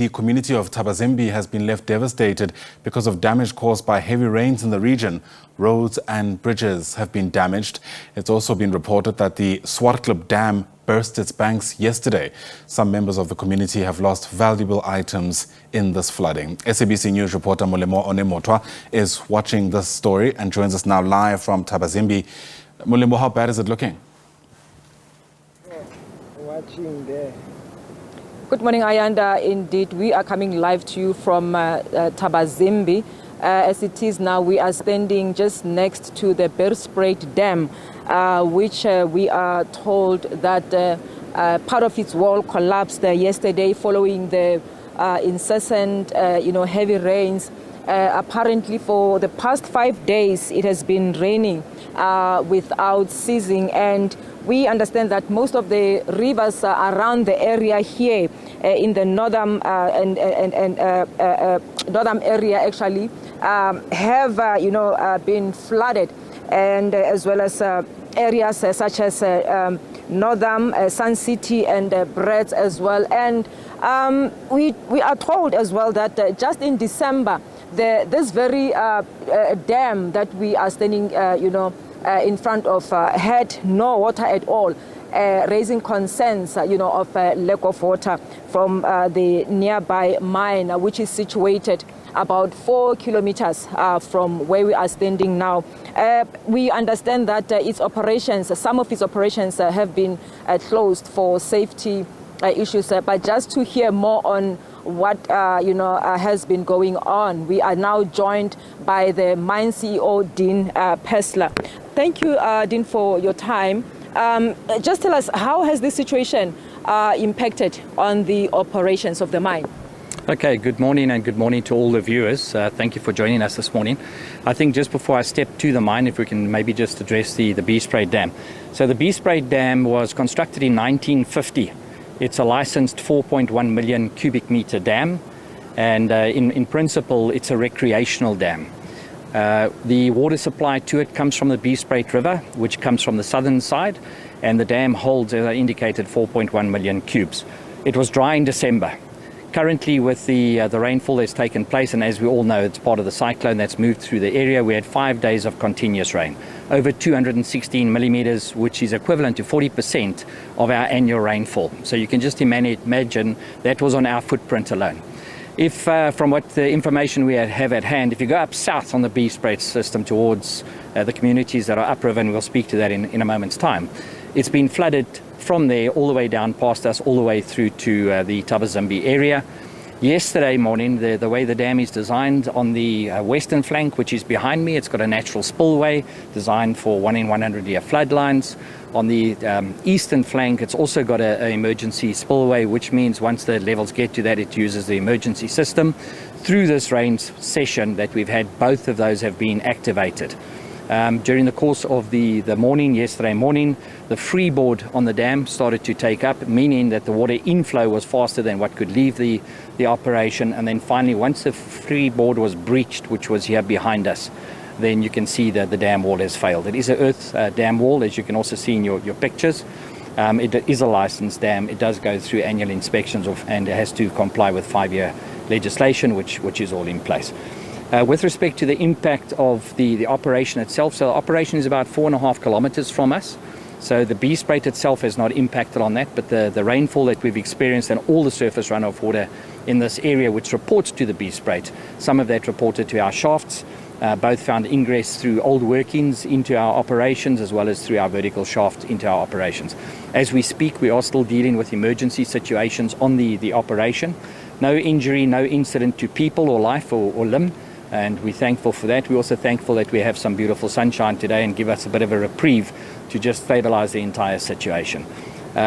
The community of Thabazimbi has been left devastated because of damage caused by heavy rains in the region. Roads and bridges have been damaged. It's also been reported that the Swartklip Dam burst its banks yesterday. Some members of the community have lost valuable items in this flooding. SABC News reporter Molemo-waOne Mothoa is watching this story and joins us now live from Thabazimbi. Molemo, how bad is it looking? Watching there. Good morning, Ayanda. Indeed, we are coming live to you from Thabazimbi. As it is now, we are standing just next to the Swartklip Dam, which we are told that part of its wall collapsed yesterday following the incessant, heavy rains. Apparently, for the past 5 days, it has been raining without ceasing, and we understand that most of the rivers around the area here in the northern northern area actually have been flooded, and as well as areas such as northern Sun City and Brett as well. And we are told as well that just in December, this very dam that we are standing in front of had no water at all, raising concerns of lack of water from the nearby mine, which is situated about 4 kilometers from where we are standing now. We understand that some of its operations have been closed for safety issues, but just to hear more on what has been going on, we are now joined by the mine CEO, Dean Pessler. Thank you, Dean, for your time. Just tell us, how has this situation impacted on the operations of the mine? Okay, good morning, and good morning to all the viewers. Thank you for joining us this morning. I think just before I step to the mine, if we can maybe just address the Swartklip Dam. So the Swartklip Dam was constructed in 1950. It's a licensed 4.1 million cubic meter dam, and in principle, it's a recreational dam. The water supply to it comes from the Swartklip River, which comes from the southern side, and the dam holds, as I indicated, 4.1 million cubes. It was dry in December. Currently, with the rainfall that's taken place, and as we all know, it's part of the cyclone that's moved through the area, we had 5 days of continuous rain, over 216 millimeters, which is equivalent to 40% of our annual rainfall. So you can just imagine that was on our footprint alone. If, from what the information we have at hand, if you go up south on the Swartklip system towards the communities that are upriver, and we'll speak to that in a moment's time, it's been flooded from there all the way down past us, all the way through to the Thabazimbi area. Yesterday morning, the way the dam is designed on the western flank, which is behind me, it's got a natural spillway designed for 1 in 100 year flood lines. On the eastern flank, it's also got an emergency spillway, which means once the levels get to that, it uses the emergency system. Through this rain session that we've had, both of those have been activated. During the course of the morning, yesterday morning, the freeboard on the dam started to take up, meaning that the water inflow was faster than what could leave the operation. And then finally, once the freeboard was breached, which was here behind us, then you can see that the dam wall has failed. It is an earth dam wall, as you can also see in your pictures. It is a licensed dam. It does go through annual inspections and it has to comply with 5-year legislation, which is all in place. With respect to the impact of the operation itself, so the operation is about 4.5 kilometers from us. So the Swartklip itself has not impacted on that, but the rainfall that we've experienced and all the surface runoff water in this area, which reports to the Swartklip, some of that reported to our shafts, both found ingress through old workings into our operations, as well as through our vertical shaft into our operations. As we speak, we are still dealing with emergency situations on the operation. No injury, no incident to people or life or limb. And we're thankful for that. We're also thankful that we have some beautiful sunshine today and give us a bit of a reprieve to just stabilize the entire situation.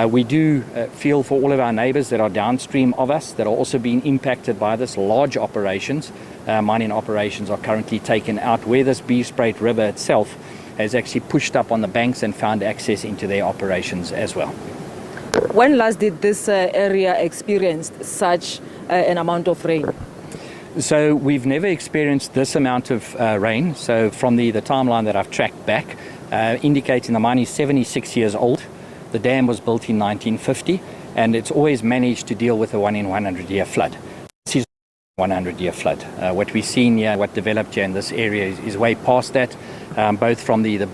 We do feel for all of our neighbors that are downstream of us that are also being impacted by this. Large operations, mining operations, are currently taken out where this Swartklip River itself has actually pushed up on the banks and found access into their operations as well. When last did this area experience such an amount of rain? So we've never experienced this amount of rain. So from the timeline that I've tracked back, indicating the mine is 76 years old. The dam was built in 1950, and it's always managed to deal with a 1 in 100 year flood. 100-year flood. What we've seen here, what developed here in this area is way past that, both from the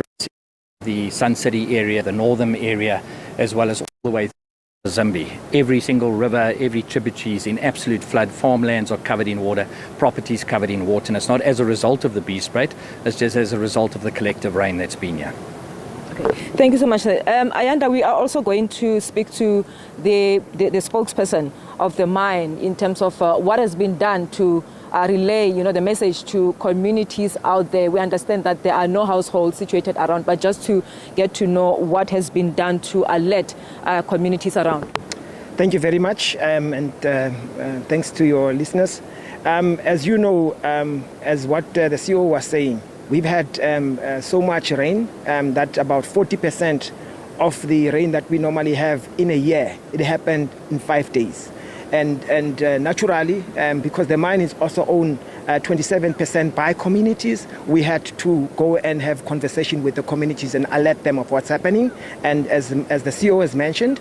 Sun City area, the northern area, as well as all the way through Thabazimbi. Every single river, every tributary is in absolute flood. Farmlands are covered in water, properties covered in water, and it's not as a result of the bee spray, it's just as a result of the collective rain that's been here. Thank you so much. Ayanda, we are also going to speak to the spokesperson of the mine in terms of what has been done to relay, the message to communities out there. We understand that there are no households situated around, but just to get to know what has been done to alert communities around. Thank you very much, and thanks to your listeners. As you know, as what the CEO was saying, we've had so much rain that about 40% of the rain that we normally have in a year, it happened in 5 days. And naturally, because the mine is also owned 27% by communities, we had to go and have conversation with the communities and alert them of what's happening. And as the CEO has mentioned,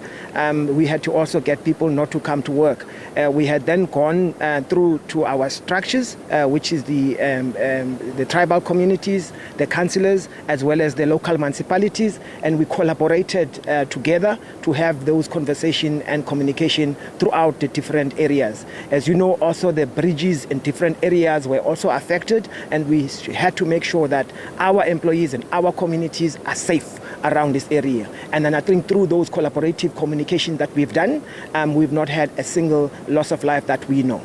we had to also get people not to come to work. We had then gone through to our structures, which is the tribal communities, the councillors, as well as the local municipalities, and we collaborated together to have those conversation and communication throughout the different areas. As you know, also the bridges in different areas were also affected, and we had to make sure that our employees and our communities are safe around this area. And then I think through those collaborative communication that we've done, we've not had a single loss of life that we know.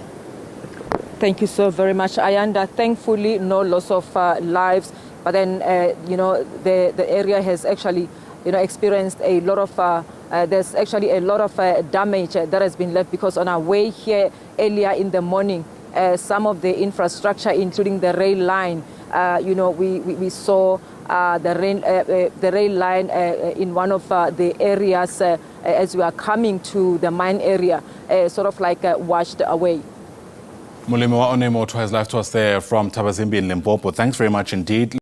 Thank you so very much, Ayanda. Thankfully, no loss of lives, but then, the area has actually, experienced a lot of there's actually a lot of damage that has been left, because on our way here earlier in the morning, some of the infrastructure, including the rail line, we saw the rail line in one of the areas as we are coming to the mine area, sort of like washed away. Molemo-waOne Mothoa has live to us there from Thabazimbi in Limpopo. Thanks very much indeed.